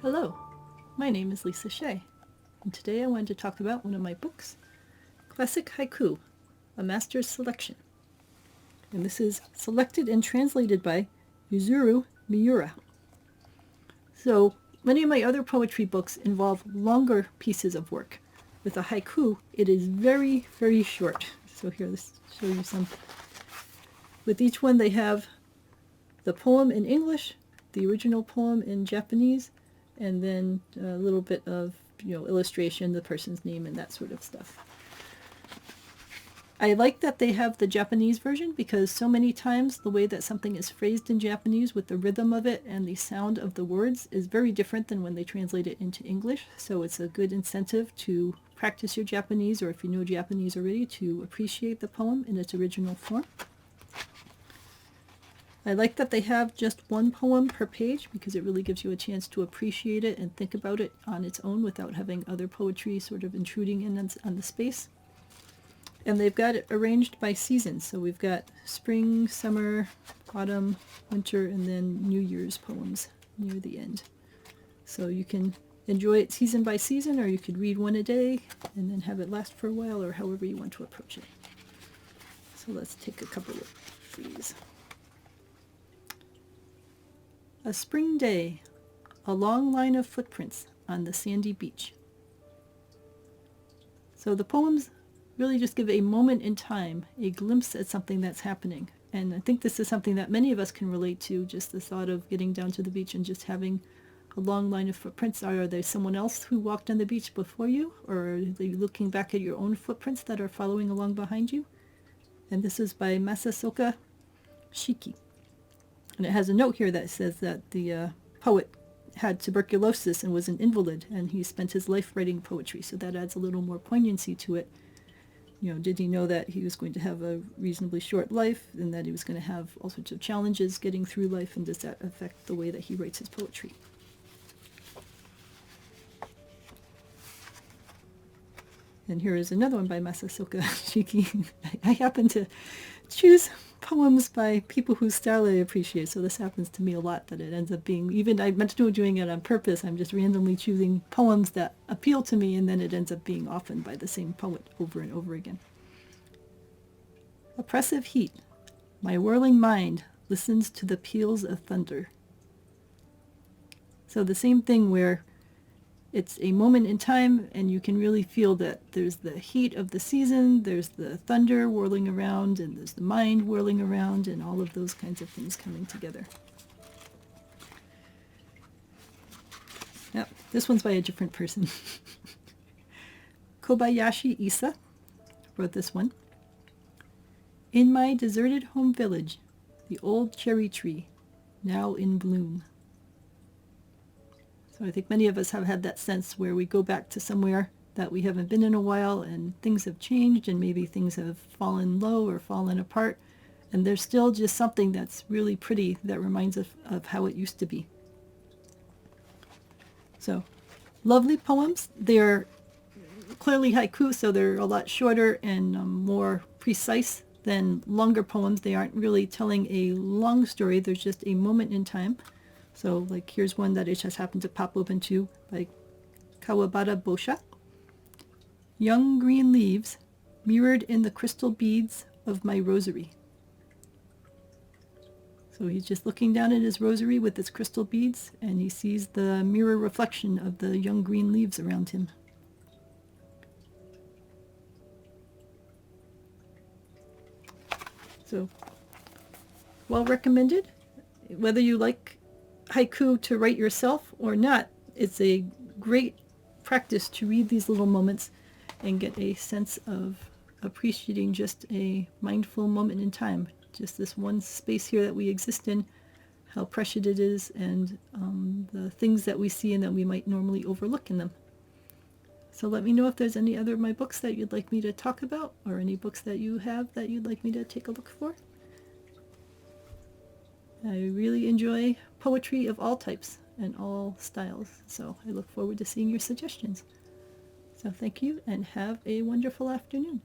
Hello, my name is Lisa Shea, and today I wanted to talk about one of my books, Classic Haiku, a Master's Selection. And this is selected and translated by Yuzuru Miura. So, many of my other poetry books involve longer pieces of work. With a haiku, it is very, very short. So here, let's show you some. With each one, they have the poem in English, the original poem in Japanese, and then a little bit of illustration, the person's name, and that sort of stuff. I like that they have the Japanese version because so many times the way that something is phrased in Japanese with the rhythm of it and the sound of the words is very different than when they translate it into English. So it's a good incentive to practice your Japanese, or if you know Japanese already, to appreciate the poem in its original form. I like that they have just one poem per page because it really gives you a chance to appreciate it and think about it on its own without having other poetry sort of intruding in on the space. And they've got it arranged by seasons. So we've got spring, summer, autumn, winter, and then New Year's poems near the end. So you can enjoy it season by season, or you could read one a day and then have it last for a while, or however you want to approach it. So let's take a couple of these. A spring day, a long line of footprints on the sandy beach. So the poems really just give a moment in time, a glimpse at something that's happening. And I think this is something that many of us can relate to, just the thought of getting down to the beach and just having a long line of footprints. Are there someone else who walked on the beach before you? Or are you looking back at your own footprints that are following along behind you? And this is by Masasoka Shiki. And it has a note here that says that the poet had tuberculosis and was an invalid, and he spent his life writing poetry, so that adds a little more poignancy to it. Did he know that he was going to have a reasonably short life, and that he was going to have all sorts of challenges getting through life, and does that affect the way that he writes his poetry? And here is another one by Masasoka Shiki. I happen to choose poems by people whose style I appreciate, so this happens to me a lot, that it ends up being, even I meant to do doing it on purpose, I'm just randomly choosing poems that appeal to me, and then it ends up being often by the same poet over and over again. Oppressive heat, my whirling mind listens to the peals of thunder. So the same thing where it's a moment in time, and you can really feel that there's the heat of the season, there's the thunder whirling around, and there's the mind whirling around, and all of those kinds of things coming together. Yep, this one's by a different person. Kobayashi Isa wrote this one. In my deserted home village, the old cherry tree, now in bloom. So I think many of us have had that sense where we go back to somewhere that we haven't been in a while, and things have changed, and maybe things have fallen low or fallen apart, and there's still just something that's really pretty that reminds us of how it used to be. So, lovely poems. They're clearly haiku, so they're a lot shorter and more precise than longer poems. They aren't really telling a long story, there's just a moment in time. So, like, here's one that I just happened to pop open to by Kawabata Bosha. Young green leaves mirrored in the crystal beads of my rosary. So he's just looking down at his rosary with its crystal beads, and he sees the mirror reflection of the young green leaves around him. So, well recommended. Whether you like haiku to write yourself or not, it's a great practice to read these little moments and get a sense of appreciating just a mindful moment in time, just this one space here that we exist in, how precious it is, and the things that we see and that we might normally overlook in them. So let me know if there's any other of my books that you'd like me to talk about, or any books that you have that you'd like me to take a look for. I really enjoy poetry of all types and all styles, so I look forward to seeing your suggestions. So thank you, and have a wonderful afternoon.